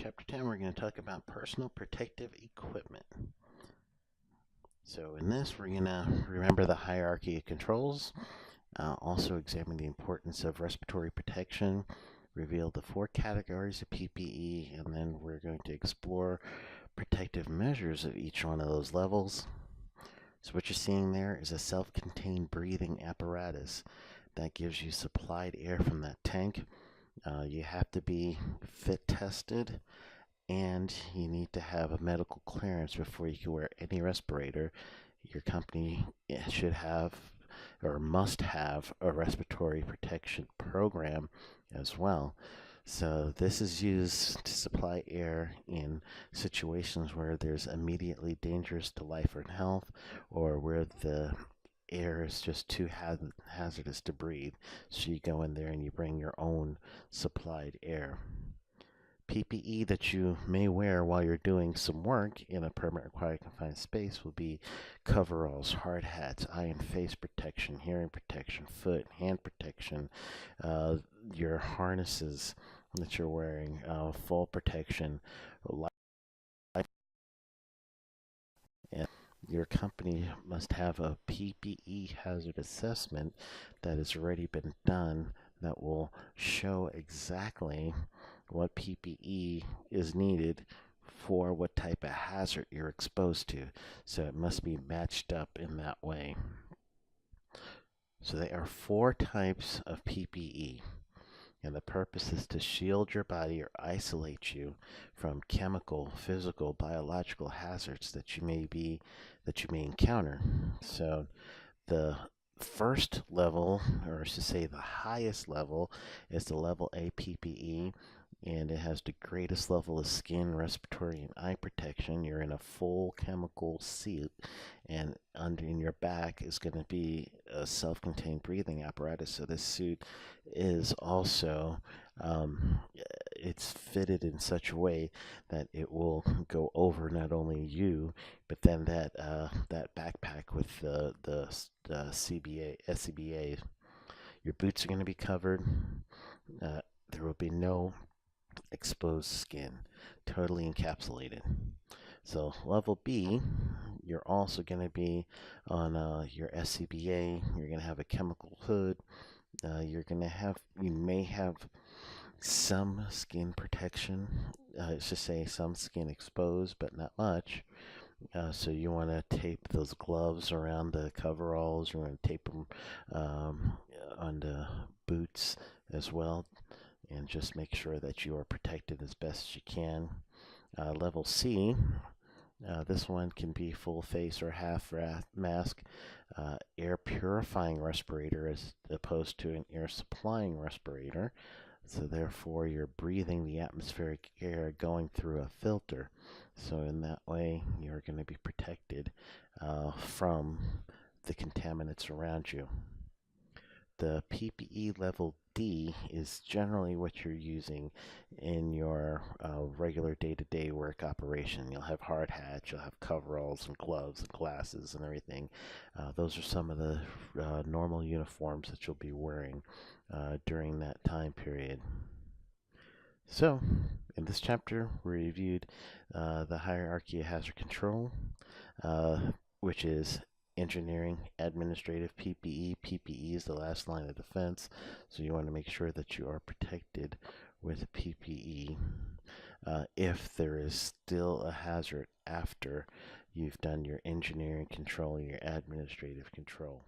Chapter 10, we're going to talk about personal protective equipment. So in this, we're going to remember the hierarchy of controls, also examine the importance of respiratory protection, reveal the 4 categories of PPE, and then we're going to explore protective measures of each one of those levels. So what you're seeing there is a self-contained breathing apparatus that gives you supplied air from that tank. You have to be fit tested, and you need to have a medical clearance before you can wear any respirator. Your company should have or must have a respiratory protection program as well. So this is used to supply air in situations where there's immediately dangerous to life or health, or where the air is just too hazardous to breathe. So you go in there and you bring your own supplied air. PPE that you may wear while you're doing some work in a permanent required confined space will be coveralls, hard hats, eye and face protection, hearing protection, foot, hand protection, your harnesses that you're wearing, fall protection, and your company must have a PPE hazard assessment that has already been done that will show exactly what PPE is needed for what type of hazard you're exposed to. So it must be matched up in that way. So there are 4 types of PPE, and the purpose is to shield your body or isolate you from chemical, physical, biological hazards that you may encounter. So the first level, or I should say the highest level, is the level A PPE, and it has the greatest level of skin, respiratory, and eye protection. You're in a full chemical suit, and under in your back is going to be a self-contained breathing apparatus. So this suit is also it's fitted in such a way that it will go over not only you, but then that backpack with the SCBA. Your boots are going to be covered. There will be no exposed skin, totally encapsulated. So level B, you're also going to be on your SCBA. You're going to have a chemical hood. You may have some skin protection. It's just say some skin exposed, but not much. So you want to tape those gloves around the coveralls. You want to tape them on the boots as well, and just make sure that you are protected as best as you can. Level C, this one can be full face or half mask, air purifying respirator as opposed to an air supplying respirator. So therefore you're breathing the atmospheric air going through a filter. So in that way you're going to be protected from the contaminants around you. The PPE level D is generally what you're using in your regular day-to-day work operation. You'll have hard hats, you'll have coveralls and gloves and glasses and everything. Those are some of the normal uniforms that you'll be wearing during that time period. So, in this chapter, we reviewed the hierarchy of hazard control, which is engineering, administrative, PPE. PPE is the last line of defense, so you want to make sure that you are protected with PPE if there is still a hazard after you've done your engineering control, your administrative control.